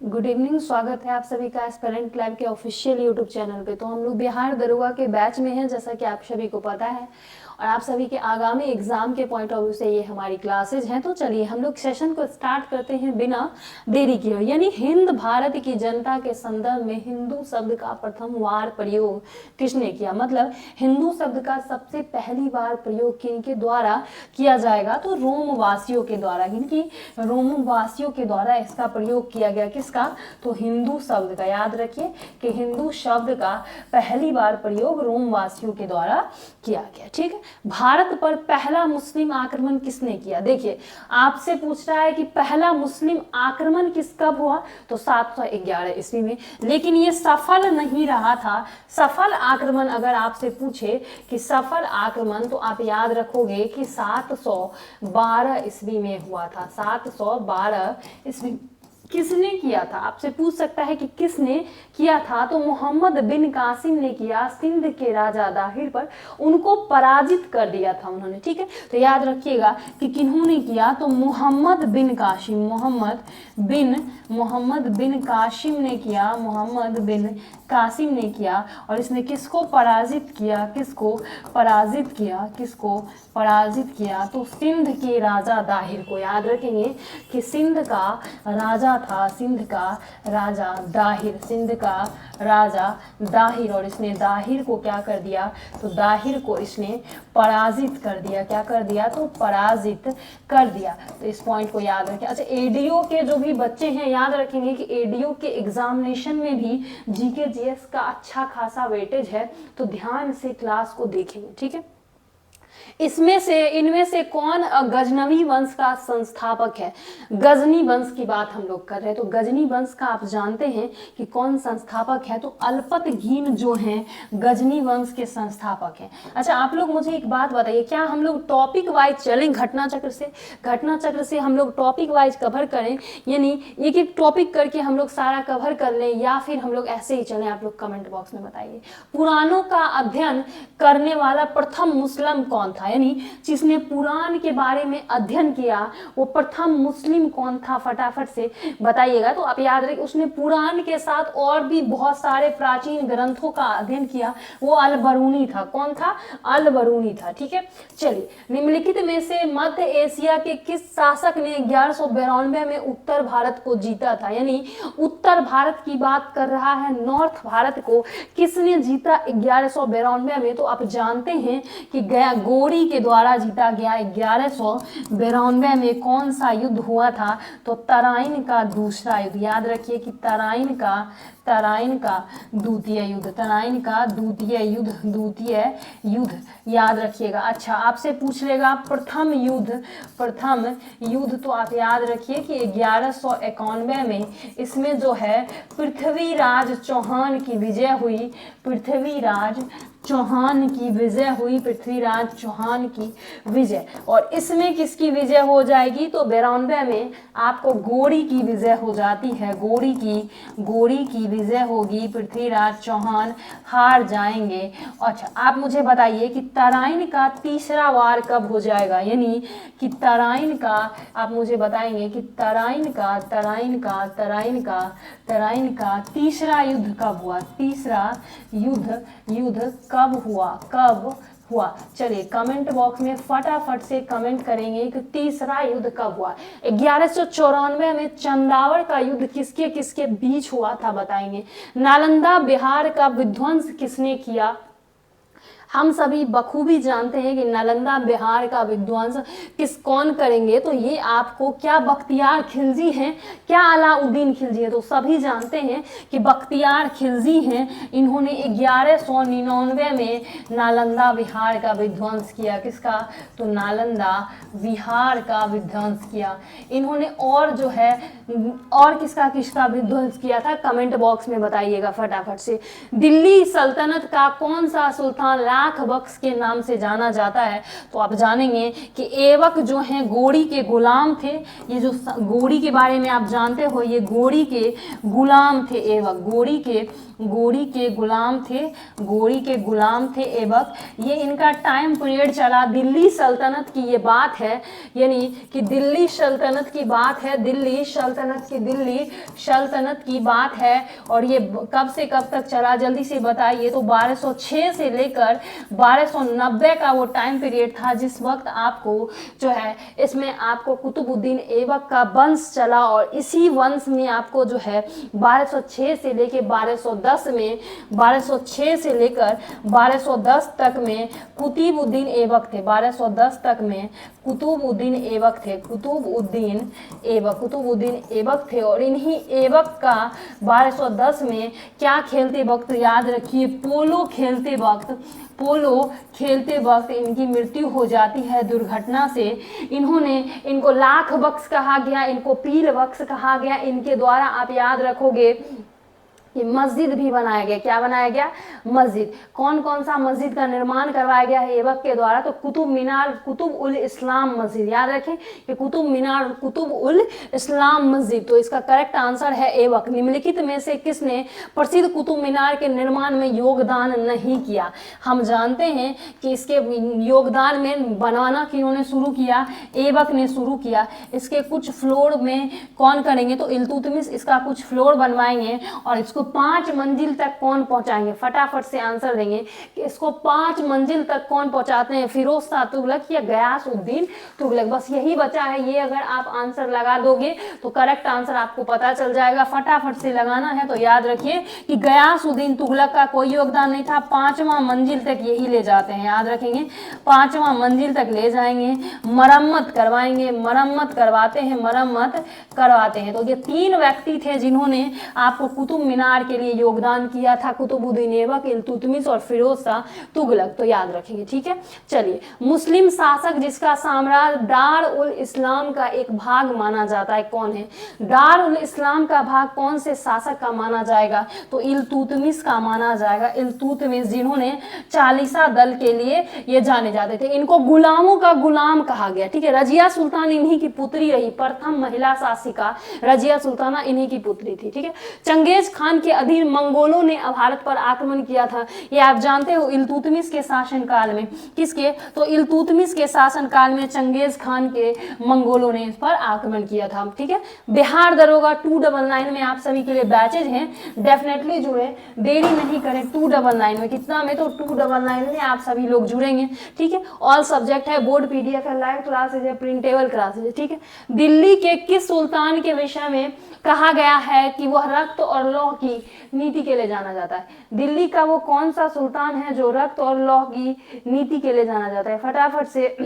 Good evening. स्वागत है आप सभी का एस्पिरेंट लैब के ऑफिशियल यूट्यूब चैनल पे। तो हम लोग बिहार दरोगा के बैच में हैं, जैसा कि आप सभी को पता है, और आप सभी के आगामी एग्जाम के पॉइंट ऑफ व्यू से ये हमारी क्लासेज हैं। तो चलिए हम लोग सेशन को स्टार्ट करते हैं बिना देरी किए। यानी हिंद भारत की जनता के संदर्भ में हिंदू शब्द का प्रथम बार प्रयोग किसने किया, मतलब हिंदू शब्द का सबसे पहली बार प्रयोग किनके द्वारा किया जाएगा, तो रोम वासियों के द्वारा। इनकी रोम वासियों के द्वारा इसका प्रयोग किया गया। किसका, तो हिंदू शब्द का। याद रखिए कि हिंदू शब्द का पहली बार प्रयोग रोम वासियों के द्वारा किया गया। ठीक है। भारत पर पहला मुस्लिम आक्रमण किसने किया? देखिए आपसे पूछ रहा है कि पहला मुस्लिम आक्रमण किस कब हुआ, तो 711 ईस्वी में। लेकिन ये सफल नहीं रहा था। सफल आक्रमण अगर आपसे पूछे कि सफल आक्रमण, तो आप याद रखोगे कि 712 ईस्वी में हुआ था। 712 ईस्वी किसने किया था, आपसे पूछ सकता है कि किसने किया था, तो मोहम्मद बिन कासिम ने किया। सिंध के राजा दाहिर पर उनको पराजित कर दिया था उन्होंने। ठीक है, तो याद रखिएगा कि किन्होंने किया, तो मोहम्मद बिन कासिम, मोहम्मद बिन कासिम ने किया। मोहम्मद बिन कासिम ने किया। और इसने किसको पराजित किया, किसको पराजित किया, किसको पराजित किया, तो सिंध के राजा दाहिर को। याद रखेंगे कि सिंध का राजा था, सिंध का राजा दाहिर, सिंध का राजा दाहिर। और इसने दाहिर को क्या कर दिया, तो दाहिर को इसने पराजित कर दिया। क्या कर दिया, तो पराजित कर दिया। तो इस पॉइंट को याद रखें। अच्छा, एडीओ के जो भी बच्चे हैं, याद रखेंगे कि एडीओ के एग्जामिनेशन में भी जीके जीएस का अच्छा खासा वेटेज है, तो ध्यान से क्लास को देखेंगे। ठीक है। इनमें से कौन गजनवी वंश का संस्थापक है? गजनी वंश की बात हम लोग कर रहे हैं। तो गजनी वंश का आप जानते हैं कि कौन संस्थापक है, तो अल्पतगीन जो हैं गजनी वंश के संस्थापक हैं। अच्छा, आप लोग मुझे एक बात बताइए, क्या हम लोग टॉपिक वाइज चलें घटना चक्र से हम लोग टॉपिक वाइज कवर करें, यानी एक एक टॉपिक करके हम लोग सारा कवर कर लें, या फिर हम लोग ऐसे ही चलें? आप लोग कमेंट बॉक्स में बताइए। पुराणों का अध्ययन करने वाला प्रथम मुस्लिम कौन था, यानी जिसने पुराण के बारे में अध्ययन किया वो प्रथम मुस्लिम कौन था, फटाफट से बताइएगा। तो आप याद रखिए, उसने पुराण के साथ और भी बहुत सारे प्राचीन ग्रंथों का अध्ययन किया, वो अल-बरूनी था। कौन था? अल-बरूनी था। ठीक है, चलिए। निम्नलिखित में से मध्य एशिया के किस शासक ने 1192 में उत्तर भारत को जीता था? यानी उत्तर भारत की बात कर रहा है, नॉर्थ भारत को किसने जीता 1192 में? तो आप जानते हैं कि गया गोरी के द्वारा जीता गया। 1192 में कौन सा युद्ध हुआ था, तो तराइन का दूसरा युद्ध। याद रखिए कि तराइन का द्वितीय युद्ध, तराइन का द्वितीय युद्ध याद रखिएगा। अच्छा, आपसे पूछ लेगा प्रथम युद्ध, तो आप याद रखिए कि 1191 में इसमें जो है पृथ्वीराज चौहान की विजय हुई। पृथ्वीराज चौहान की विजय। और इसमें किसकी विजय हो जाएगी, तो 92 में आपको गोरी की विजय हो जाती है। गोरी की विजय होगी, पृथ्वीराज चौहान हार जाएंगे। अच्छा, आप मुझे बताइए कि तराइन का तीसरा वार कब हो जाएगा, यानी कि तराइन का, आप मुझे बताएंगे कि तराइन का तीसरा युद्ध कब हुआ, तीसरा युद्ध कब हुआ। चलिए कमेंट बॉक्स में फटाफट से कमेंट करेंगे कि तीसरा युद्ध कब हुआ। 1194 में चंदावड़ का युद्ध किसके किसके बीच हुआ था, बताएंगे। नालंदा बिहार का विध्वंस किसने किया? हम सभी बखूबी जानते हैं कि नालंदा बिहार का विध्वंस कौन करेंगे, तो ये आपको क्या बख्तियार खिलजी हैं, क्या अलाउद्दीन खिलजी है? तो सभी जानते हैं कि बख्तियार खिलजी हैं। इन्होंने 1199 में नालंदा बिहार का विध्वंस किया। किसका? तो नालंदा बिहार का विध्वंस किया इन्होंने। और जो है, और किसका विध्वंस किया था, कमेंट बॉक्स में बताइएगा फटाफट से। दिल्ली सल्तनत का कौन सा सुल्तान लाख बख्श के नाम से जाना जाता है? तो आप जानेंगे कि ऐबक जो हैं गोरी के गुलाम थे। ये जो गोरी के बारे में आप जानते हो, ये गोरी के गुलाम थे ऐबक। गोरी के गुलाम थे ऐबक। ये इनका टाइम पीरियड चला। दिल्ली सल्तनत की ये बात है, यानी कि दिल्ली सल्तनत की बात है। दिल्ली सल्तनत की, दिल्ली सल्तनत की बात है। और ये कब से कब तक चला, जल्दी से बताइए। तो 1206 से लेकर 1290 का वो टाइम पीरियड था, जिस वक्त आपको जो है इसमें आपको कुतुबुद्दीन ऐबक का वंश चला। और इसी वंश में आपको जो है 1206 से लेकर 1210 में, 1206 से लेकर 1210 तक में कुतुबुद्दीन ऐबक थे। 1210 तक में कुतुबुद्दीन ऐबक थे, कुतुबुद्दीन ऐबक थे। और इन्हीं ऐबक का 1210 में क्या खेलते वक्त, याद रखिए, पोलो खेलते वक्त इनकी मृत्यु हो जाती है दुर्घटना से। इनको लाख बख्श कहा गया, इनको पीर बख्श कहा गया। इनके द्वारा आप याद रखोगे ये मस्जिद भी बनाया गया। क्या बनाया गया? मस्जिद। कौन कौन सा मस्जिद का निर्माण करवाया गया है ऐबक के द्वारा? तो कुतुब मीनार, कुतुब उल इस्लाम मस्जिद। याद रखें कि कुतुब मीनार, कुतुब उल इस्लाम मस्जिद। तो इसका करेक्ट आंसर है ऐबक। निम्नलिखित में से किसने प्रसिद्ध कुतुब मीनार के निर्माण में योगदान नहीं किया? हम जानते हैं कि इसके योगदान में बनवाना किन्होंने शुरू किया? ऐबक ने शुरू किया। इसके कुछ फ्लोर में कौन करेंगे? तो इल्तुतमिश इसका कुछ फ्लोर बनवाएंगे। और इसको 5 मंजिल तक कौन पहुंचाएंगे? फटाफट से आंसर देंगे कि इसको 5 मंजिल तक कौन पहुंचाते हैं? फिरोज शाह तुगलक या गयासउद्दीन तुगलक। बस यही बचा है। ये अगर आप आंसर लगा दोगे तो करेक्ट आंसर आपको पता चल जाएगा। फटाफट से लगाना है तो याद रखिए कि गयासउद्दीन तुगलक का कोई योगदान नहीं था। 5वां मंजिल तक यही ले जाते हैं, याद रखेंगे, 5वां मंजिल तक ले जाएंगे, मरम्मत करवाएंगे, मरम्मत करवाते हैं, मरम्मत करवाते हैं। तो ये 3 व्यक्ति थे जिन्होंने आपको कुतुब मीनार के लिए योगदान किया था, कुतुबुद्दीन ऐबक, इल्तुतमिश और फिरोज शाह तुगलक। तो याद रखेंगे, ठीक है। चलिए, मुस्लिम शासक जिसका साम्राज्य दार उल इस्लाम का एक भाग माना जाता है, कौन है? दार उल इस्लाम का भाग कौन से शासक का माना जाएगा? तो इल्तुतमिश का माना जाएगा। इल्तुतमिश जिन्होंने चालीसा दल के लिए ये जाने जाते थे। इनको गुलामों का गुलाम कहा गया, ठीक है। रजिया सुल्तान इन्हीं की पुत्री रही, प्रथम महिला शासिका रजिया सुल्ताना इन्हीं की पुत्री थी, ठीक है। चंगेज खान के अधीन मंगोलों ने भारत पर आक्रमण किया था, ये आप जानते हो, इल्तुतमिश के शासनकाल में। किसके? तो इल्तुतमिश के शासनकाल में चंगेज खान के मंगोलों ने इस पर आक्रमण किया था, ठीक है। बिहार दरोगा 299 में आप सभी के लिए बैचेज हैं, डेफिनेटली जुड़े, देरी नहीं करें। 299 में कितना में? तो 299 में आप सभी लोग जुड़ेंगे, ठीक है। ऑल सब्जेक्ट है, बोर्ड पीडीएफ है, लाइव क्लासेज है, प्रिंटेबल क्लासेज है, ठीक है। दिल्ली के किस सुल्तान के विषय में कहा गया है कि वह रक्त और लौह की नीति के लिए जाना जाता है? दिल्ली का वो कौन सा सुल्तान है जो रक्त और लौह की नीति के लिए जाना जाता है? फटाफट से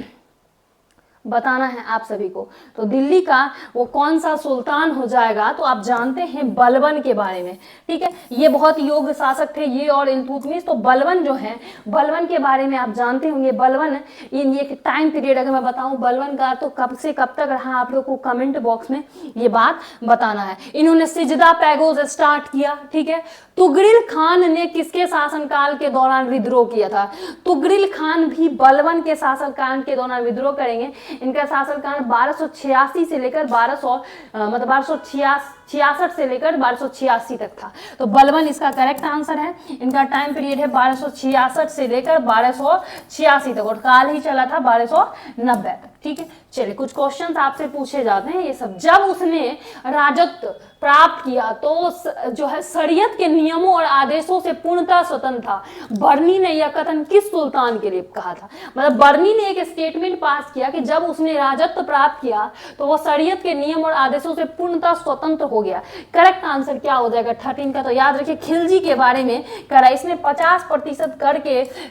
बताना है आप सभी को। तो दिल्ली का वो कौन सा सुल्तान हो जाएगा? तो आप जानते हैं बलबन के बारे में, ठीक है। ये बहुत योग्य शासक थे, ये और इल्तुतमिश। तो बलबन जो है, बलबन के बारे में आप जानते होंगे। बलबन ये टाइम पीरियड अगर मैं बताऊं बलबन का तो कब से कब तक रहा, आप लोग को कमेंट बॉक्स में ये बात बताना है। इन्होंने सिजदा पैगोज स्टार्ट किया, ठीक है। तुगरिल खान ने किसके शासनकाल के दौरान विद्रोह किया था? तुगरिल खान भी बलबन के शासनकाल के दौरान विद्रोह करेंगे। इनका शासनकाल 1286 से लेकर 1266 से लेकर 1286 तक था। तो बलबन इसका करेक्ट आंसर है। इनका टाइम पीरियड है 1266 से लेकर 1286 तक, और काल ही चला था 1290 तक, ठीक है। चलिए, कुछ क्वेश्चंस आपसे पूछे जाते हैं ये सब। जब उसने राजत्व प्राप्त किया तो जो है शरीयत के नियमों और आदेशों से पूर्णतः स्वतंत्र था। बर्नी ने यह कथन किस सुल्तान के लिए कहा था? मतलब बर्नी ने एक स्टेटमेंट पास किया कि जब उसने राजत्व प्राप्त किया तो वो शरीयत के नियम और आदेशों से पूर्णतः स्वतंत्र हो गया। करेक्ट आंसर क्या हो जाएगा 13 का? तो याद रखिए, खिलजी के बारे में करा, इसने 50%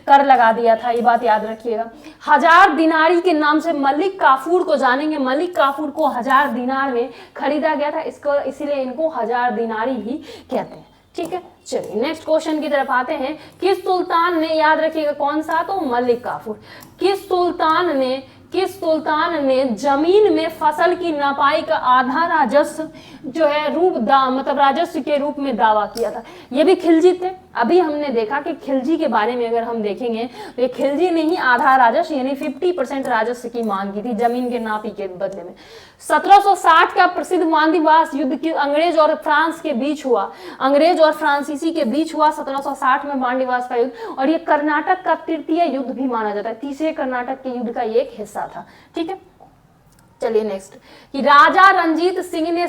कर लगा दिया था, ये बात याद रखिएगा। 1000 दिनारी के नाम से मलिक काफूर को जानेंगे। मलिक काफूर को 1000 दिनार में खरीदा गया था, इसको इसीलिए इनको 1000 दिनारी भी कहते हैं, ठीक है। चलिए, नेक्स्ट क्वेश्चन की तरफ आते हैं। किस सुल्तान ने, याद रखिएगा कौन सा? तो मलिक काफूर। किस सुल्तान ने जमीन में फसल की नपाई का आधा राजस्व जो है मतलब राजस्व के रूप में दावा किया था? ये भी खिलजी थे। अभी हमने देखा कि खिलजी के बारे में अगर हम देखेंगे तो ये खिलजी ने ही आधा राजस्व यानी 50% राजस्व की मांग की थी जमीन के नापी के बदले में। 1760 का प्रसिद्ध मांडीवास युद्ध की अंग्रेज और फ्रांस के बीच हुआ, अंग्रेज और फ्रांसीसी के बीच हुआ 1760 में मांडीवास का युद्ध, और ये कर्नाटक का तृतीय युद्ध भी माना जाता है, तीसरे कर्नाटक के युद्ध का ये एक हिस्सा था, ठीक है। चलिए नेक्स्ट, कि राजा रंजीत सिंह ने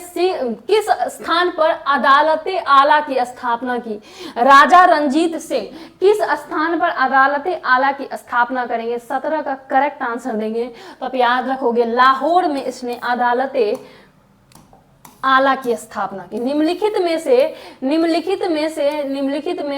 किस स्थान पर अदालत आला की स्थापना की। राजा रंजीत सिंह किस स्थान पर अदालत आला की स्थापना करेंगे, 17 का करेक्ट आंसर देंगे। तो आप याद रखोगे लाहौर में इसने अदालत आला की स्थापना की। निम्नलिखित में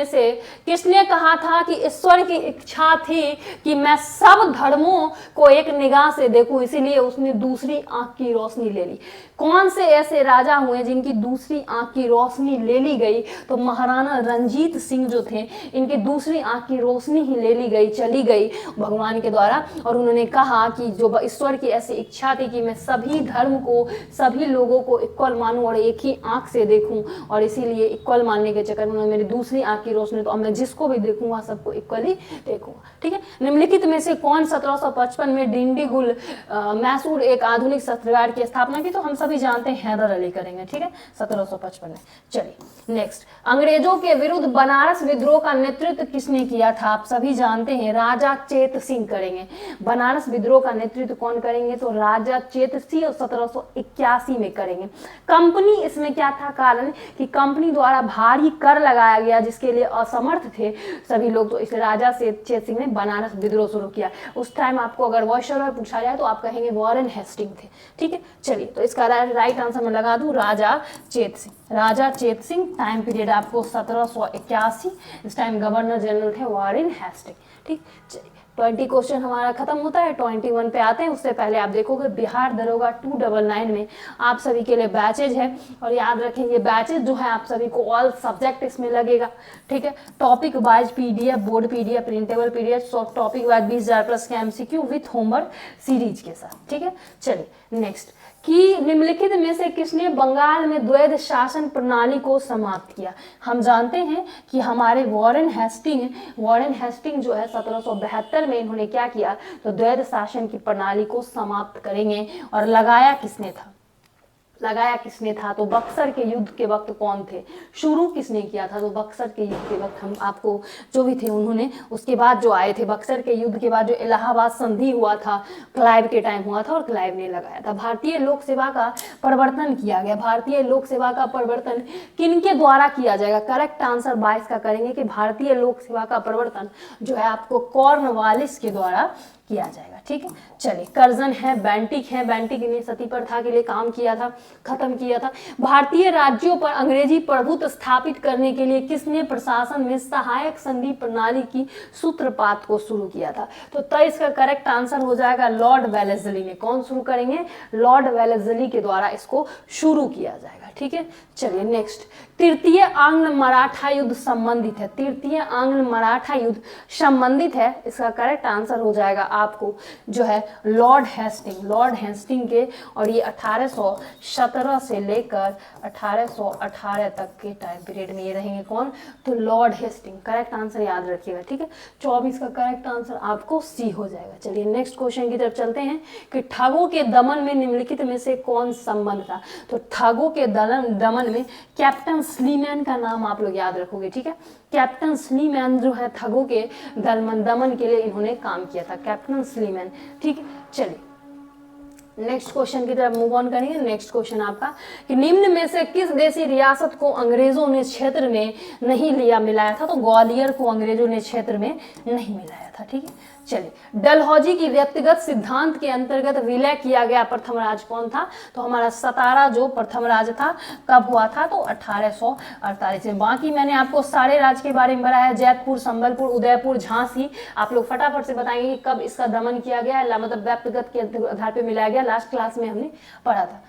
से किसने कहा था कि ईश्वर की इच्छा थी कि मैं सब धर्मों को एक निगाह से देखूं, इसीलिए उसने दूसरी आंख की रोशनी ले ली। कौन से ऐसे राजा हुए जिनकी दूसरी आंख की रोशनी ले ली गई, तो महाराणा रंजीत सिंह जो थे, इनकी दूसरी आंख की रोशनी ही ले ली गई, चली गई भगवान के द्वारा, और उन्होंने कहा कि जो ईश्वर की ऐसी इच्छा थी कि मैं सभी धर्म को, सभी लोगों को इक्वल मानूं और एक ही आंख से देखूं, और इसीलिए इक्वल मानने के चक्कर में मेरी दूसरी आंख की रोशनी, तो अब मैं जिसको भी देखूंगा सबको इक्वली देखूंगा। ठीक है, निम्नलिखित में से कौन 1755 में डिंडीगुल मैसूर एक आधुनिक शस्त्रागार की स्थापना की, तो हम सभी जानते हैं हैदर अली करेंगे। ठीक है, 1755 में। चलिए नेक्स्ट, अंग्रेजों के विरुद्ध बनारस विद्रोह का नेतृत्व किसने किया था, आप सभी जानते हैं राजा चेत सिंह करेंगे। बनारस विद्रोह का नेतृत्व कौन करेंगे, तो राजा चेत सिंह 1781 में करेंगे। कंपनी, इसमें क्या था कारण कि कंपनी द्वारा भारी कर लगाया गया जिसके लिए असमर्थ थे सभी लोग, तो इसलिए राजा चेत सिंह ने बनारस विद्रोह शुरू किया। उस टाइम आपको अगर वॉइसरॉय पूछा जाए तो आप कहेंगे वॉरेन हेस्टिंग थे। ठीक है, चलिए तो इसका राइट आंसर मैं लगा दूं राजा चेत सिंह। राजा चेत सिंह, टाइम पीरियड आपको 1781, इस टाइम गवर्नर जनरल थे वॉरेन हेस्टिंग। ठीक, चलिए 20 क्वेश्चन हमारा खत्म होता है, 21 पे आते हैं। उससे पहले आप देखोगे बिहार दरोगा 299 में आप सभी के लिए बैचेज है, और याद रखें ये बैचेज जो है आप सभी को ऑल सब्जेक्ट इसमें लगेगा। ठीक है, topic wise PDF, board PDF, printable PDF, topic wise 20,000 plus के एमसीक्यू विथ होमवर्क सीरीज के साथ। ठीक है, चलिए नेक्स्ट, कि निम्नलिखित में से किसने बंगाल में द्वैध शासन प्रणाली को समाप्त किया। हम जानते हैं कि हमारे वॉरेन हेस्टिंग जो है 1772 में इन्होंने क्या किया, तो द्वैध शासन की प्रणाली को समाप्त करेंगे। और लगाया किसने था, तो बक्सर के युद्ध के वक्त कौन थे, शुरू किसने किया था, तो बक्सर के युद्ध के वक्त हम आपको जो भी थे उन्होंने, उसके बाद जो आए थे बक्सर के युद्ध के बाद जो इलाहाबाद संधि हुआ था क्लाइव के टाइम हुआ था, और क्लाइव ने लगाया था। भारतीय लोक सेवा का प्रवर्तन किया गया। भारतीय लोक सेवा का प्रवर्तन किनके द्वारा किया जाएगा, करेक्ट आंसर 22 का करेंगे कि भारतीय लोक सेवा का प्रवर्तन जो है आपको कॉर्नवालिस के द्वारा किया जाएगा। ठीक है, चलिए कर्जन है, बेंटिक ने सती प्रथा के लिए काम किया था, खत्म किया था। भारतीय राज्यों पर अंग्रेजी प्रभुत्व स्थापित करने के लिए किसने प्रशासन में सहायक संधि प्रणाली की सूत्रपात को शुरू किया था, तो 23 का करेक्ट आंसर हो जाएगा लॉर्ड वेलेस्ली ने। कौन शुरू करेंगे, लॉर्ड वेलेस्ली के द्वारा इसको शुरू किया जाएगा। ठीक है, चलिए नेक्स्ट, तृतीय आंग्ल मराठा युद्ध संबंधित है। तृतीय आंग्ल मराठा युद्ध संबंधित है, इसका करेक्ट आंसर हो जाएगा आपको जो है लॉर्ड हेस्टिंग के, और ये 1817 से लेकर 1818 तक के टाइम पीरियड में ये रहेंगे। कौन, तो लॉर्ड हेस्टिंग। करेक्ट आंसर याद रखिएगा। ठीक है, 24 का करेक्ट आंसर आपको सी हो जाएगा। चलिए नेक्स्ट क्वेश्चन की तरफ चलते हैं, कि ठगों के दमन में निम्नलिखित में से कौन संबंध था, तो ठगों के दमन में कैप्टन स्लीमैन का नाम आप लोग याद रखोगे। ठीक है, कैप्टन स्लीमैन जो है ठगों के दमन के लिए इन्होंने काम किया था, कैप्टन स्लीमैन। ठीक है, चलिए नेक्स्ट क्वेश्चन की तरफ मूव ऑन करेंगे। नेक्स्ट क्वेश्चन आपका, कि निम्न में से किस देशी रियासत को अंग्रेजों ने क्षेत्र में नहीं मिलाया था, तो ग्वालियर को अंग्रेजों ने क्षेत्र में नहीं मिलाया था। ठीक है, चलिए डलहौजी की व्यक्तिगत सिद्धांत के अंतर्गत विलय किया गया प्रथम राज कौन था, तो हमारा सतारा जो प्रथम राज था कब हुआ था, तो 1848 में। बाकी मैंने आपको सारे राज के बारे में बताया, जयपुर, संबलपुर, उदयपुर, झांसी। आप लोग फटाफट से बताएंगे कि कब इसका दमन किया गया, मतलब व्यक्तिगत के आधार पर मिलाया गया। लास्ट क्लास में हमने पढ़ा था।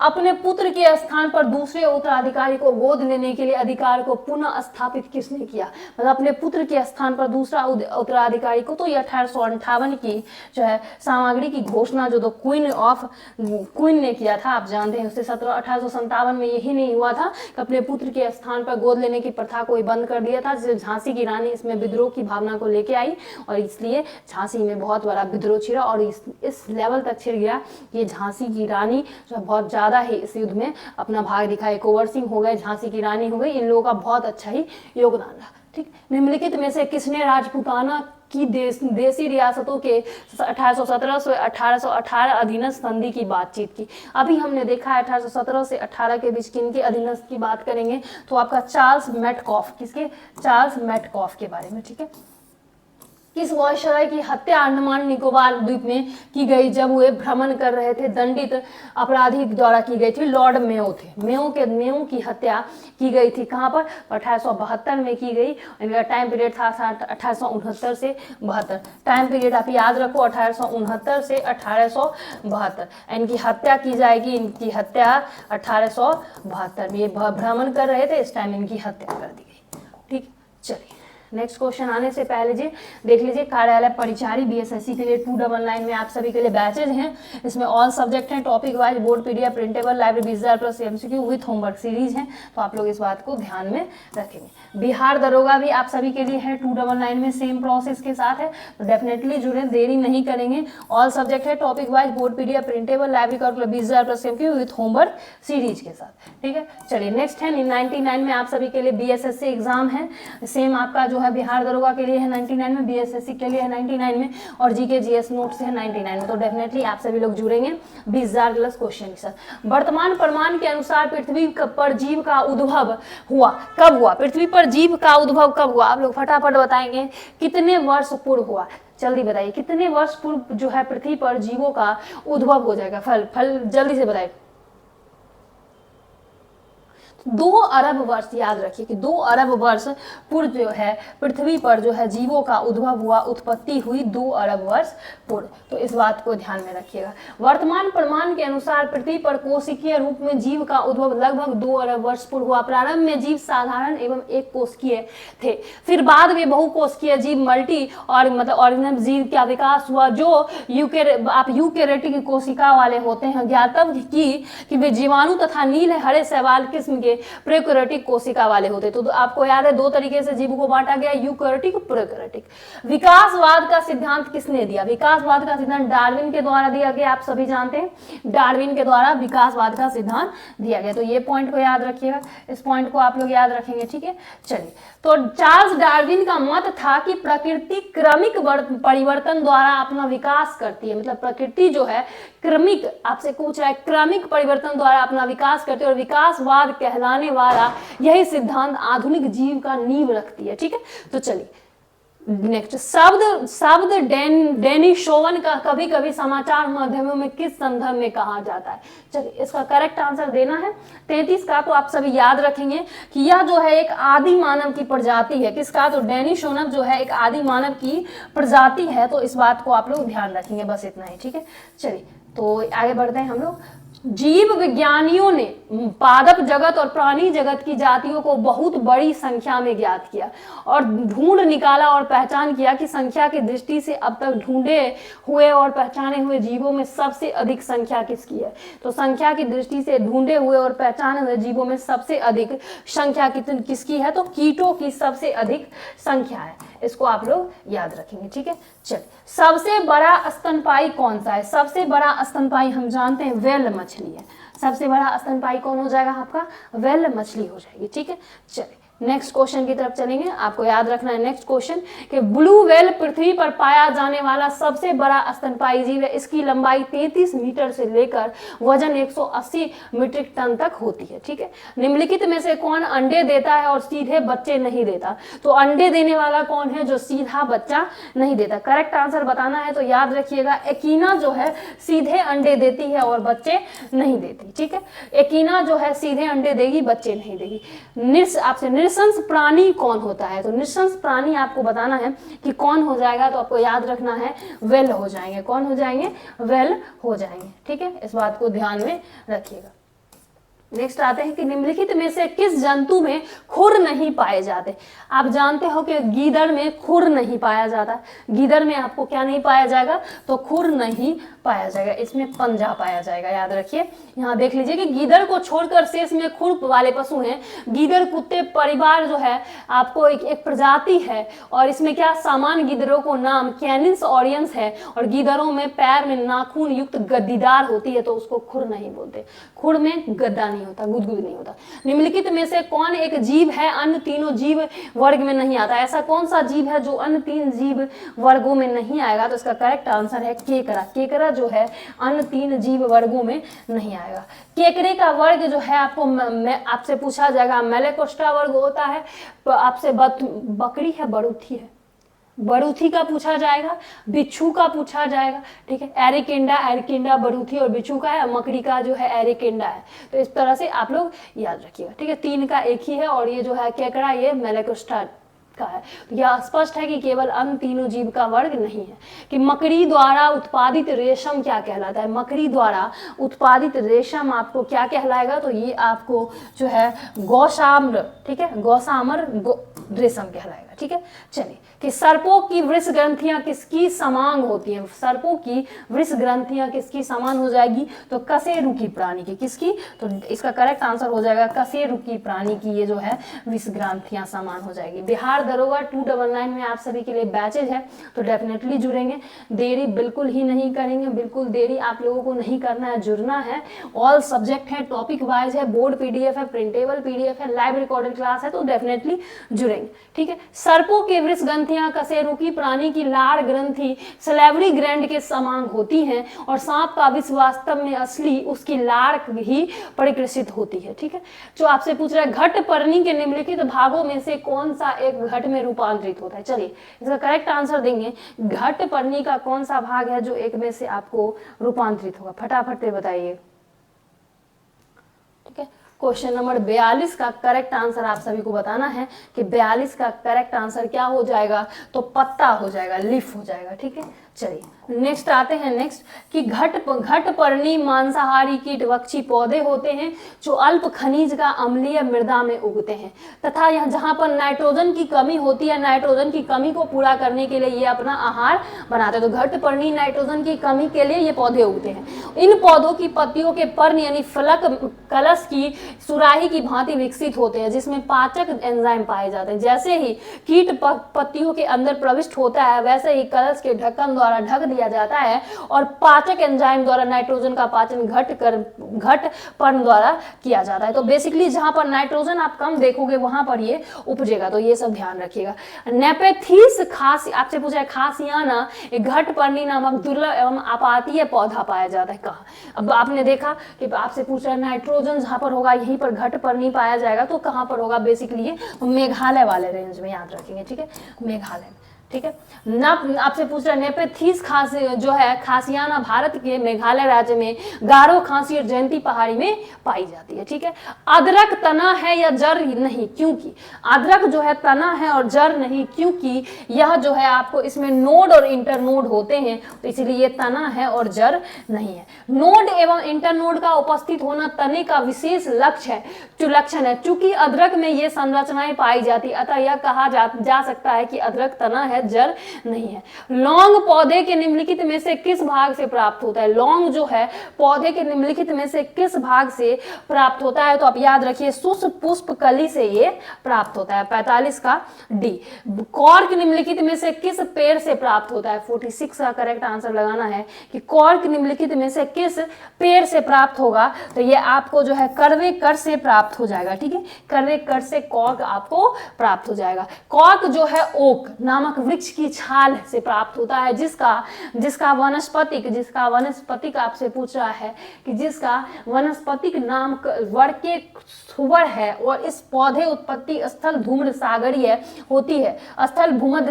अपने पुत्र के स्थान पर दूसरे उत्तराधिकारी को गोद लेने के लिए अधिकार को पुनः स्थापित किसने किया, मतलब अपने पुत्र के स्थान पर दूसरा उत्तराधिकारी को, तो ये 1858 की जो है सामग्री की घोषणा जो क्वीन ने किया था, आप जानते हैं। उससे 1857 में यही नहीं हुआ था कि अपने पुत्र के स्थान पर गोद लेने की प्रथा को बंद कर दिया था, जिससे झांसी की रानी इसमें विद्रोह की भावना को लेके आई, और इसलिए झांसी में बहुत बड़ा विद्रोह छिड़ा, और इस लेवल तक छिड़ गया कि झांसी की रानी जो बहुत ज्यादा ही इस युद्ध में अपना भाग दिखाए। कुंवर सिंह हो गए, झांसी की रानी हो गई, इन लोगों का बहुत अच्छा ही योगदान रहा। ठीक, निम्नलिखित में से किसने राजपूताना की देशी रियासतों के 1817 से 1818 अधीनस्थ संधि की बातचीत की। अभी हमने देखा है 1817 से 18 के बीच किन के अधीनस्थ की बात करेंगे, तो आपका चार्ल्स मेटकॉफ, किसके, चार्ल्स मेटकॉफ के बारे में, ठीक है। किस वायसराय की हत्या अंडमान निकोबार द्वीप में की गई जब वे भ्रमण कर रहे थे, दंडित अपराधी द्वारा की गई थी, लॉर्ड मेयो थे। मेयो की हत्या की गई थी कहाँ पर, 1872 में की गई। इनका टाइम पीरियड था 1869 से 72। टाइम पीरियड आप याद रखो 1869 से 1872। इनकी हत्या की जाएगी, इनकी हत्या 1872 में, ये भ्रमण कर रहे थे, इस टाइम इनकी हत्या कर दी गई, ठीक। चलिए नेक्स्ट क्वेश्चन आने से पहले जी देख लीजिए, कार्यालय परिचारी बीएसएससी के लिए 299 में आप सभी के लिए बैचेज हैं। इसमें ऑल सब्जेक्ट हैं, topic wise, board PDF, printable, library 20,000 plus MCQ with homework series है, तो आप लोग इस बात को ध्यान में रखेंगे। बिहार दरोगा भी आप सभी के लिए है 299 में, सेम प्रोसेस के साथ है, तो डेफिनेटली जुड़े, देरी नहीं करेंगे। ऑल सब्जेक्ट है, topic wise, board PDF, printable, library calculator 20,000 plus MCQ with homework series के साथ, ठीक है। चलिए नेक्स्ट है 99 में आप सभी के लिए बीएसएससी एग्जाम है, सेम आपका जो है बिहार दरोगा के लिए है 99 में, बीएसएससी के लिए है 99 में, और जीके जीएस नोट्स है 99 में, तो डेफिनेटली आप सभी लोग जुड़ेंगे 20,000 प्लस क्वेश्चन के साथ। वर्तमान प्रमाण के अनुसार पृथ्वी पर जीव का उद्भव हुआ कब हुआ, पृथ्वी पर जीव का उद्भव कब हुआ, आप लोग फटाफट बताएंगे कितने वर्ष पूर्व हुआ, जल्दी बताइए कितने वर्ष पूर्व जो है पृथ्वी पर जीवों का उद्भव हो जाएगा, फल जल्दी से बताइए। 2 अरब वर्ष, याद रखिए कि 2 अरब वर्ष पूर्व जो है पृथ्वी पर जो है जीवों का उद्भव हुआ, उत्पत्ति हुई 2 अरब वर्ष पूर्व, तो इस बात को ध्यान में रखिएगा। वर्तमान प्रमाण के अनुसार पृथ्वी पर कोशिकीय रूप में जीव का उद्भव लगभग 2 अरब वर्ष पूर्व हुआ। प्रारंभ में जीव साधारण एवं एक कोशिकीय थे, फिर बाद में बहुकोशिकीय जीव, मल्टी और मतलब ऑर्गेनिज्म जीव का विकास हुआ, जो यूकेरेटिक कोशिका वाले होते हैं। ज्ञातव्य कि वे जीवाणु तथा नील हरे शैवाल किस्म के प्रोकैरियोटिक कोशिका वाले होते। तो आपको याद है 2 तरीके से जीव को बांटा गया, यूकैरियोटिक, प्रोकैरियोटिक। विकासवाद का सिद्धांत किसने दिया, विकासवाद का सिद्धांत डार्विन के द्वारा दिया गया, आप सभी जानते हैं डार्विन के द्वारा विकासवाद का सिद्धांत दिया गया, तो ये पॉइंट को याद रखिएगा, इस पॉइंट को आप लोग याद रखेंगे, ठीक है। चलिए, तो चार्ल्स डार्विन का मत था कि प्रकृति क्रमिक परिवर्तन द्वारा अपना विकास करती है, मतलब प्रकृति जो है क्रमिक, आपसे पूछ रहा है, क्रमिक परिवर्तन द्वारा अपना विकास करती है, और विकासवाद कहलाने वाला यही सिद्धांत आधुनिक जीव का नींव रखती है, ठीक है। तो चलिए नेक्स्ट, शब्द डेनिसोवन का कभी कभी समाचार माध्यमों में किस संदर्भ में कहा जाता है। चलिए इसका करेक्ट आंसर देना है 33 का, तो आप सभी याद रखेंगे कि यह जो है एक आदि मानव की प्रजाति है, किसका, तो डेनिसोवन जो है एक आदि मानव की प्रजाति है, तो इस बात को आप लोग ध्यान रखेंगे, बस इतना ही, ठीक है। चलिए तो आगे बढ़ते हैं हम लोग। जीव विज्ञानियों ने पादप जगत और प्राणी जगत की जातियों को बहुत बड़ी संख्या में ज्ञात किया और ढूंढ निकाला और पहचान किया कि संख्या की दृष्टि से अब तक ढूंढे हुए और पहचाने हुए जीवों में सबसे अधिक संख्या किसकी है। तो संख्या की दृष्टि से ढूंढे हुए और पहचाने हुए जीवों में सबसे अधिक संख्या किसकी है, तो कीटों की सबसे अधिक संख्या है, इसको आप लोग याद रखेंगे, ठीक है। चलिए, सबसे बड़ा स्तनपायी कौन सा है, सबसे बड़ा स्तनपायी हम जानते हैं व्हेल मछली है, सबसे बड़ा स्तनपायी कौन हो जाएगा आपका, व्हेल मछली हो जाएगी, ठीक है। चलिए नेक्स्ट क्वेश्चन की तरफ चलेंगे, आपको याद रखना है नेक्स्ट क्वेश्चन कि ब्लू व्हेल पृथ्वी पर पाया जाने वाला सबसे बड़ा स्तनपायी जीव है, इसकी लंबाई 33 मीटर से लेकर वजन 180 मीट्रिक टन तक होती है, ठीक है। निम्नलिखित में से कौन अंडे देता है और सीधे बच्चे नहीं देता, तो अंडे देने वाला कौन है जो सीधा बच्चा नहीं देता, करेक्ट आंसर बताना है, तो याद रखिएगा एकीना जो है सीधे अंडे देती है और बच्चे नहीं देती, ठीक है। एकीना जो है सीधे अंडे देगी, बच्चे नहीं देगी। आपसे नृशंस प्राणी कौन होता है, तो नृशंस प्राणी आपको बताना है कि कौन हो जाएगा, तो आपको याद रखना है व्हेल हो जाएंगे, कौन हो जाएंगे, व्हेल हो जाएंगे, ठीक है, इस बात को ध्यान में रखिएगा। नेक्स्ट आते हैं कि निम्नलिखित में से किस जंतु में खुर नहीं पाए जाते। आप जानते हो कि गीदड़ में खुर नहीं पाया जाता, गीदड़ में आपको क्या नहीं पाया जाएगा, तो खुर नहीं पाया जाएगा, इसमें पंजा पाया जाएगा, याद रखिए। यहाँ देख लीजिए कि गीदड़ को छोड़कर शेष में खुर वाले पशु हैं। गीदड़ कुत्ते परिवार जो है आपको एक प्रजाति है, और इसमें क्या सामान्य गीदड़ों को नाम कैनिस ऑरियंस है, और गीदड़ों में पैर में नाखून युक्त गद्दीदार होती है, तो उसको खुर नहीं बोलते, खुर में गद्दा नहीं होता, गुदगुद नहीं होता। निम्नलिखित में से कौन एक जीव है अन्य तीनों जीव वर्ग में नहीं आता? ऐसा कौन सा जीव है जो अन्य 3 जीव वर्गों में नहीं आएगा? तो इसका करेक्ट आंसर है केकड़ा। केकड़ा जो है अन्य 3 जीव वर्गों में नहीं आएगा। केकड़े का वर्ग जो है आपसे पूछा जाएगा, मेलेकोस्ट्रा वर्ग होता है, तो आपसे बकरी है, बरूथी है, बरूथी का पूछा जाएगा, बिच्छू का पूछा जाएगा, ठीक है। एरिकेंडा, एरिकेंडा बरूथी और बिच्छू का है, मकड़ी का जो है एरिकेंडा है। तो इस तरह से आप लोग याद रखिएगा, ठीक है। 3 का एक ही है और ये जो है केकड़ा ये मेलेकोस्ट्रा का है। तो यह स्पष्ट है कि केवल अन्य तीनों जीव का वर्ग नहीं है। कि मकड़ी द्वारा उत्पादित रेशम क्या कहलाता है? मकड़ी द्वारा उत्पादित रेशम आपको क्या कहलाएगा? तो ये आपको जो है गौशाम्र, ठीक है, गौशामर रेशम कहलाएगा, ठीक है। चलिए कि सर्पों की वृष ग्रंथियां किसकी समान होती हैं? सर्पों की वृष ग्रंथियां किसकी समान हो जाएगी? तो कशेरुकी प्राणी की। किसकी? तो इसका करेक्ट आंसर हो जाएगा कशेरुकी प्राणी की ये जो है वृष ग्रंथियां समान हो जाएगी। बिहार दरोगा 299 में आप सभी के लिए बैचेज है, तो डेफिनेटली जुड़ेंगे, देरी बिल्कुल ही नहीं करेंगे, बिल्कुल देरी आप लोगों को नहीं करना है, जुड़ना है। ऑल सब्जेक्ट है, टॉपिक वाइज है, बोर्ड पीडीएफ है, प्रिंटेबल पीडीएफ है, लाइव रिकॉर्डेड क्लास है, तो डेफिनेटली जुड़ेंगे, ठीक है। सर्पों के वृष ग्रंथियां कशेरुकी प्राणी की लाड़ ग्रंथि सलेवरी ग्रैंड के समान होती हैं और सांप का विष वास्तव में असली उसकी लाड़ ही परिकृषित होती है, ठीक है। जो आपसे पूछ रहा है घटपर्णी के निम्नलिखित भागों में से कौन सा एक घट में रूपांतरित होता है? चलिए इसका करेक्ट आंसर देंगे, घटपर्णी का कौन सा भाग है जो एक में से आपको रूपांतरित होगा? फटाफट से बताइए, ठीक है। क्वेश्चन नंबर 42 का करेक्ट आंसर आप सभी को बताना है कि 42 का करेक्ट आंसर क्या हो जाएगा? तो पत्ता हो जाएगा, लीफ हो जाएगा, ठीक है। चलिए नेक्स्ट आते हैं, नेक्स्ट कि घटपर्णी मांसाहारी कीटवक्षी पौधे होते हैं जो अल्प खनिज का अम्लीय मृदा में उगते हैं तथा यह जहां पर नाइट्रोजन की कमी होती है, नाइट्रोजन की कमी को पूरा करने के लिए ये अपना आहार बनाते हैं। तो घटपर्णी नाइट्रोजन की कमी के लिए ये पौधे उगते हैं। इन पौधों की पत्तियों के पर्ण यानी फलक कलश की सुराही की भांति विकसित होते हैं जिसमें पाचक एंजाइम पाए जाते हैं। जैसे ही कीट पत्तियों के अंदर प्रविष्ट होता है वैसे ही कलश के ढक्कन द्वारा ढक दिया जाता है और पाचक एंजाइम द्वारा नाइट्रोजन का पाचन घटपर्णी द्वारा किया जाता है। तो बेसिकली जहां पर नाइट्रोजन आप कम देखोगे वहां पर ये उपजेगा, तो ये सब ध्यान रखिएगा। नेपेथीस खास आपसे पूछा है खासियाना एक घटपर्णी नामक दुर्लभ एवं आपातीय पौधा पाया जाता है कहाँ? अब आपने देखा कि आपसे पूछ रहा है नाइट्रोजन जहां पर होगा यहीं पर घटपर्णी पाया जाएगा, तो कहां पर होगा? बेसिकली ये मेघालय वाले रेंज में याद रखेंगे, ठीक है, मेघालय, ठीक है। आपसे पूछ रहा है नेपेथीस खास जो है खासियाना भारत के मेघालय राज्य में गारो, खांसी और जयंती पहाड़ी में पाई जाती है, ठीक है। अदरक तना है या जड़ नहीं? क्योंकि अदरक जो है तना है और जड़ नहीं, क्योंकि यह जो है आपको इसमें नोड और इंटरनोड होते हैं, तो इसलिए ये तना है और जड़ नहीं है। नोड एवं इंटरनोड का उपस्थित होना तने का विशेष लक्षण है। चूंकि अदरक में ये संरचनाएं पाई जाती, अतः यह कहा जा सकता है कि अदरक तना है, जड़ नहीं है। लौंग पौधे के निम्नलिखित में से किस भाग से प्राप्त होता है? लौंग जो है पौधे के निम्नलिखित में से किस भाग से प्राप्त होता है? तो आप याद रखिए पुष्प कली से ये प्राप्त होता है, 45 का डी। कॉर्क निम्नलिखित में से किस पेड़ से प्राप्त होता है? 46 का करेक्ट आंसर लगाना है कि कॉर्क निम्नलिखित में से किस पेड़ से प्राप्त होगा? तो ये आपको जो है करवे कर से प्राप्त हो जाएगा, ठीक है, करवे कर से कॉर्क आपको प्राप्त हो जाएगा। कॉर्क जो है ओक नामक वृक्ष की छाल से प्राप्त होता है जिसका वानस्पतिक आपसे पूछ रहा है कि जिसका वानस्पतिक नाम वर्के सुवर है और इस पौधे उत्पत्ति स्थल भूमध्य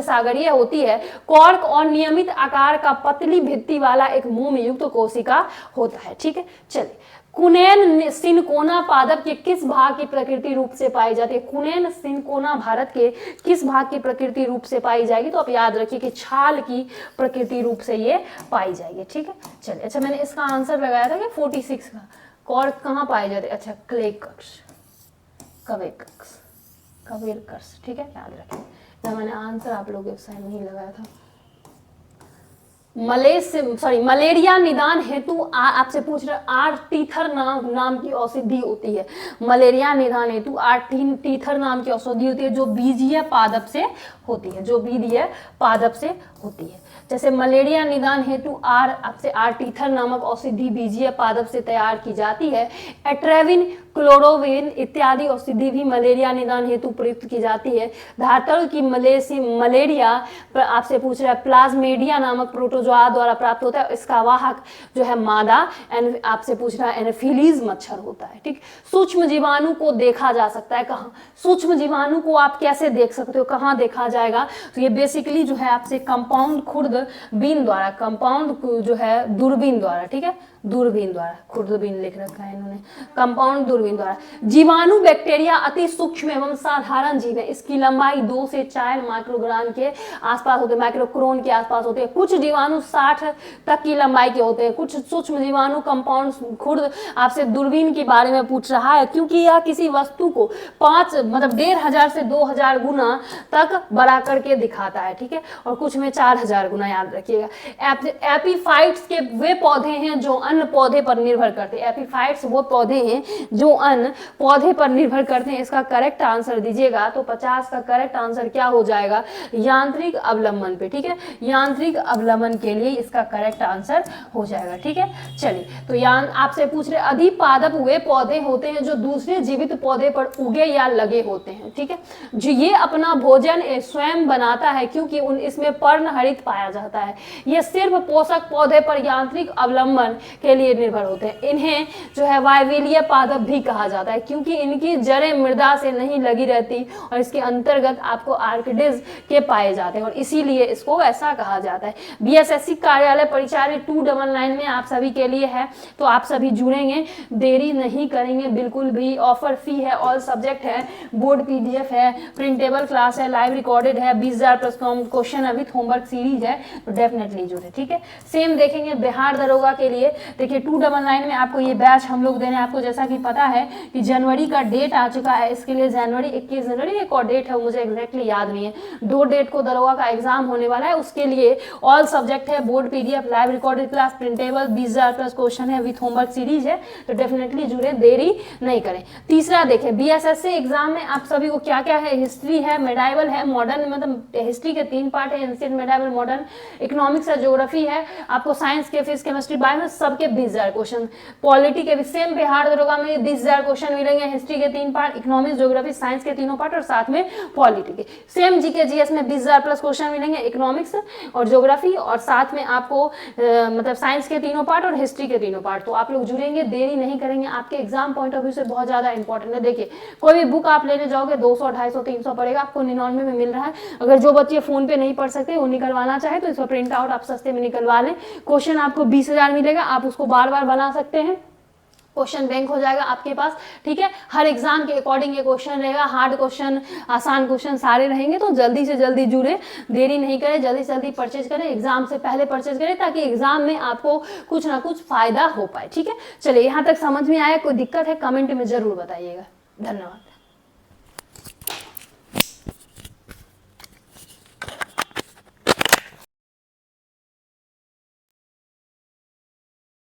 सागरीय होती है। कॉर्क और नियमित आकार का पतली भित्ति वाला एक मोम युक्त कोशिका होता है, ठीक है। चलिए कुनैन सिनकोना पादप के किस भाग की प्रकृति रूप से पाई जाती है? कुनैन सिनकोना भारत के किस भाग की प्रकृति रूप से पाई जाएगी? तो आप याद रखिए कि छाल की प्रकृति रूप से ये पाई जाएगी, ठीक है। चलिए अच्छा, मैंने इसका आंसर लगाया था कि 46 का कॉर्क कहाँ पाए जाते? अच्छा, कवेकक्ष, ठीक है, याद रखें। मैंने आंसर आप लोगों के साइड नहीं लगाया था। मलेरिया निदान हेतु आपसे पूछ रहे आर्टीथर नाम की औषधि होती है। मलेरिया निदान हेतु आर्टीथर नाम की औषधि होती है जो बीजीय पादप से होती है, जैसे मलेरिया निदान हेतु आपसे आर्टीथर नामक औषधि बीजीय पादप से तैयार की जाती है। एट्रेविन क्लोरोविन इत्यादि औषधि भी मलेरिया निदान हेतु प्रयुक्त की जाती है। धातु की मलेरिया आपसे पूछ रहा है प्लाज्मेडिया नामक प्रोटोजोआ द्वारा प्राप्त होता है, इसका वाहक जो है मादा, आपसे पूछ रहा है एनोफिलीज मच्छर होता है। ठीक, सूक्ष्म जीवाणु को देखा जा सकता है कहाँ, सूक्ष्म जीवाणु को आप कैसे देख सकते हो, कहाँ देखा जाएगा, तो ये बेसिकली जो है आपसे कंपाउंड खुर्दबीन द्वारा, कंपाउंड जो है दूरबीन द्वारा, ठीक है, दूरबीन द्वारा, खुर्दबीन लिख रखा है इन्होंने, कंपाउंड दूरबीन द्वारा। जीवाणु बैक्टीरिया अति सूक्ष्म एवं साधारण जीव है, इसकी लंबाई 2 से 4 माइक्रोग्राम के आसपास होते हैं, माइक्रोक्रोन के आसपास होते हैं। कुछ जीवाणु 60 तक की लंबाई के होते हैं। कुछ सूक्ष्म जीवाणु कंपाउंड खुर्द आपसे दूरबीन के बारे में पूछ रहा है, क्योंकि यह किसी वस्तु को 1500 से 2000 गुना तक बड़ा करके दिखाता है, ठीक है, और कुछ में 4000 गुना, याद रखिएगा। एपीफाइट्स के वे पौधे हैं जो अन्य पौधे पर निर्भर करते हैं, एपीफाइट्स वो पौधे हैं जो अन्य पौधे पर निर्भर करते हैं। इसका करेक्ट आंसर दीजिएगा, तो 50 का करेक्ट आंसर क्या हो जाएगा, यांत्रिक अवलंबन पे, ठीक है, यांत्रिक अवलंबन के लिए इसका करेक्ट आंसर हो जाएगा। ठीक है, चलिए, तो आपसे पूछ रहे अधिपादप वे पौधे होते हैं जो दूसरे जीवित पौधे पर उगे या लगे होते हैं, ठीक है, जो ये अपना भोजन स्वयं बनाता है, क्योंकि इसमें पर्णहरित पाया जाता है। ये सिर्फ पोषक पौधे पर यांत्रिक अवलंबन के लिए निर्भर होते हैं। इन्हें जो है वायवीलीय पादप भी कहा जाता है, क्योंकि इनकी जड़ें मृदा से नहीं लगी रहती और इसके अंतर्गत आपको आर्किड्स के पाए जाते हैं और इसीलिए इसको ऐसा कहा जाता है। बीएसएससी कार्यालय परिचार्य 299 में आप सभी के लिए है, तो आप सभी जुड़ेंगे, देरी नहीं करेंगे बिल्कुल भी। ऑफर फी है, ऑल सब्जेक्ट है, बोर्ड पीडीएफ है, प्रिंटेबल क्लास है, लाइव रिकॉर्डेड है, 20,000 plus question with homework series है, तो डेफिनेटली जुड़े। ठीक है, सेम देखेंगे बिहार दरोगा के लिए। देखिए 299 में आपको ये बैच हम लोग दे रहे हैं। आपको जैसा कि पता है कि जनवरी का डेट आ चुका है, इसके लिए जनवरी 21 जनवरी एक और डेट है, मुझे एग्जैक्टली याद नहीं है, 2 डेट को दरोगा का एग्जाम होने वाला है। उसके लिए ऑल सब्जेक्ट है, board PDF, live recorded class, printable, 20,000 plus question है विथ होमवर्क सीरीज है, तो डेफिनेटली जुड़े, देरी नहीं करें। तीसरा देखें, बीएसएससी एग्जाम में आप सभी को क्या क्या है, हिस्ट्री है, मेडाइवल है, मॉडर्न, मतलब हिस्ट्री के 3 पार्ट है, एंशिएंट, मेडाइवल, मॉडर्न, इकोनॉमिक्स है, ज्योग्राफी है, आपको साइंस के, फिजिक्स, केमिस्ट्री, बायो सबके 20,000 क्वेश्चन। पॉलिटी के भी सेम बिहार दरोगा में 20,000 क्वेश्चन मिलेंगे, हिस्ट्री के 3 पार्ट, इकोनॉमिक्स, ज्योग्राफी, साइंस के तीनों पार्ट और साथ में पॉलिटी के। सेम जीके जीएस में 20,000 प्लस क्वेश्चन मिलेंगे, इकोनॉमिक्स और ज्योग्राफी और साथ में आपको मतलब साइंस के तीनों पार्ट और हिस्ट्री के तीनों पार्ट। तो आप लोग जुड़ेंगे, देरी नहीं करेंगे, आपके एग्जाम पॉइंट ऑफ व्यू से बहुत ज्यादा इंपॉर्टेंट है। देखिए कोई भी बुक आप लेने जाओगे 200, 250, 300 पड़ेगा, आपको 99 में मिल रहा है। अगर जो बच्चे फोन पे नहीं पढ़ सकते वो निकलवाना चाहे तो इसका प्रिंट आउट आप सस्ते में निकलवा लें। क्वेश्चन आपको 20,000 मिलेगा, आप उसको बार बार बना सकते हैं, क्वेश्चन बैंक हो जाएगा आपके पास। ठीक है, हर एग्जाम के अकॉर्डिंग ये क्वेश्चन रहेगा, हार्ड क्वेश्चन, आसान क्वेश्चन सारे रहेंगे। तो जल्दी से जल्दी जुड़े, देरी नहीं करें, जल्दी से जल्दी परचेज करें, एग्जाम से पहले परचेज करें ताकि एग्जाम में आपको कुछ ना कुछ फायदा हो पाए। ठीक है, चलिए यहाँ तक समझ में आया, कोई दिक्कत है कमेंट में जरूर बताइएगा। धन्यवाद।